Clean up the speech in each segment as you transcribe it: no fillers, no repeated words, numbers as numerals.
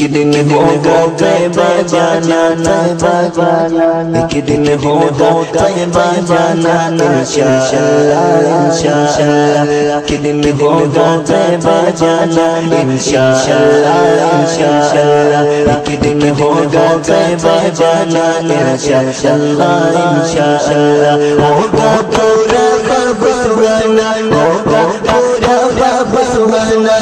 ایک دن ہوگا طیبہ جانا ایک دن ہوگا طیبہ جانا انشاءاللہ انشاءاللہ ایک دن ہوگا طیبہ جانا انشاءاللہ انشاءاللہ ایک دن ہوگا طیبہ جانا انشاءاللہ انشاءاللہ ہوگا پورا باب سبحانہ ہوگا پورا باب سبحانہ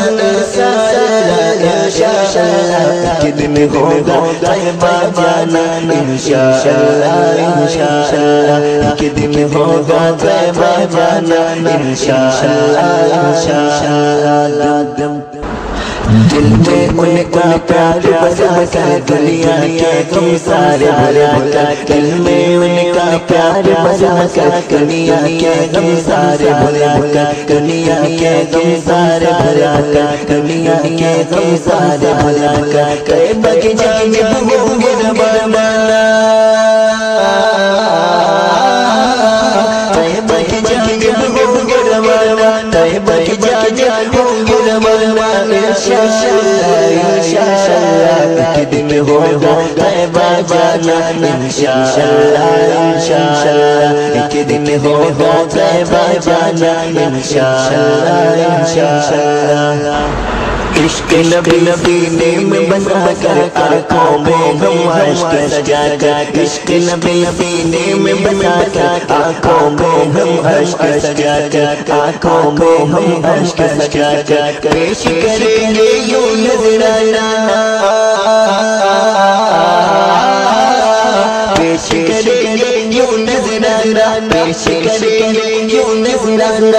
ایک دن ہوگا طیبہ جانا انشاءاللہ انشاءاللہ ایک دن ہوگا طیبہ جانا انشاءاللہ انشاءاللہ دل میں ان کا پیار بسا کر دنیا کے تم سارے بھلا کر دل میں ان کا پیار بسا کر دنیا کے تم سارے بھلا کر دنیا کے تم سارے بھلا کر دنیا کے تم سارے بھلا کر طیبہ کی جانب ہوں گے روانہ طیبہ کی جانب ہوں گے روانہ طیبہ کی جانب ہوں گے روانہ انشاءاللہ ایک دن ہوگا طیبہ جانا انشاءاللہ انشاءاللہ ایک دن ہوگا طیبہ جانا انشاءاللہ انشاءاللہ عشق نبی میں بسا کر آنکھوں میں ہم عشق سجا کر عشق نبی میں بسا کر آنکھوں میں ہم عشق سجا کر آنکھوں میں ہم عشق سجا کر پیش کریں گے یوں نذرانہ پیش کریں گے یوں نذرانہ پیش کریں گے یوں نذرانہ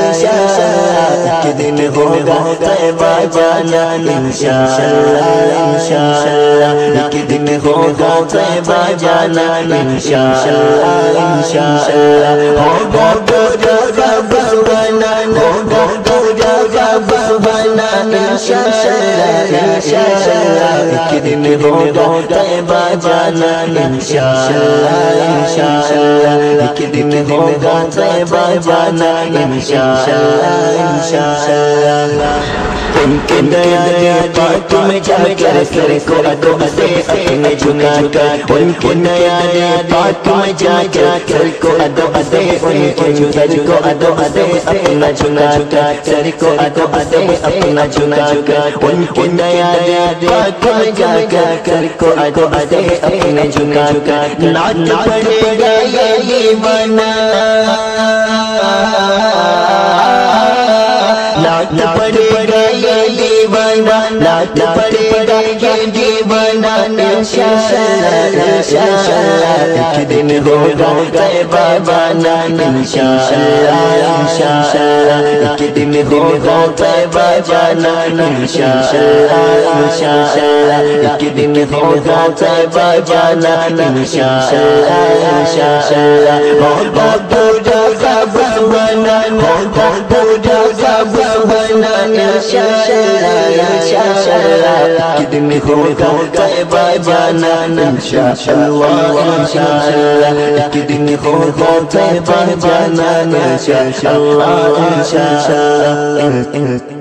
انشاءاللہ ایک دن ہوگا طیبہ جانا انشاءاللہ انشاءاللہ ایک دن ہوگا طیبہ جانا انشاءاللہ انشاءاللہ ہوگا پورا باب سبحانہ ہوگا پورا باب سبحانہ انشاءاللہ انشاءاللہ ایک دن ہوگا طیبہ جانا انشاءاللہ انشاءاللہ ایک دن ہوگا طیبہ جانا انشاءاللہ انشاءاللہ ان کے دیا پاک میں جا کر سر کو ادو سے اپنے جھکا کر ان کے دیا پاک میں جا کر سر کو ادو سے ان کے سر کو ادو سے اپنا جھکا کر سر کو ادو سے اپنا جھکا کر ان کے دیا پاک میں جا کر سر کو ادو سے اپنے جھکا کر نعت پڑھے گا یہ دیوانہ نعت پڑھے گا یہ دیوانہ نعت پڑھے گا یہ دیوانہ انشاءاللہ انشاءاللہ ایک دن ہوگا طیبہ جانا انشاءاللہ انشاءاللہ ایک دن ہوگا طیبہ جانا انشاءاللہ انشاءاللہ ایک دن ہوگا طیبہ جانا انشاءاللہ انشاءاللہ ہوگا پورا باب سبحانہ ہوگا پورا باب سبحانہ انشاءاللہ انشاءاللہ ایک دن ہوگا طیبہ جانا انشاءاللہ انشاءاللہ ایک دن ہوگا طیبہ جانا انشاءاللہ انشاءاللہ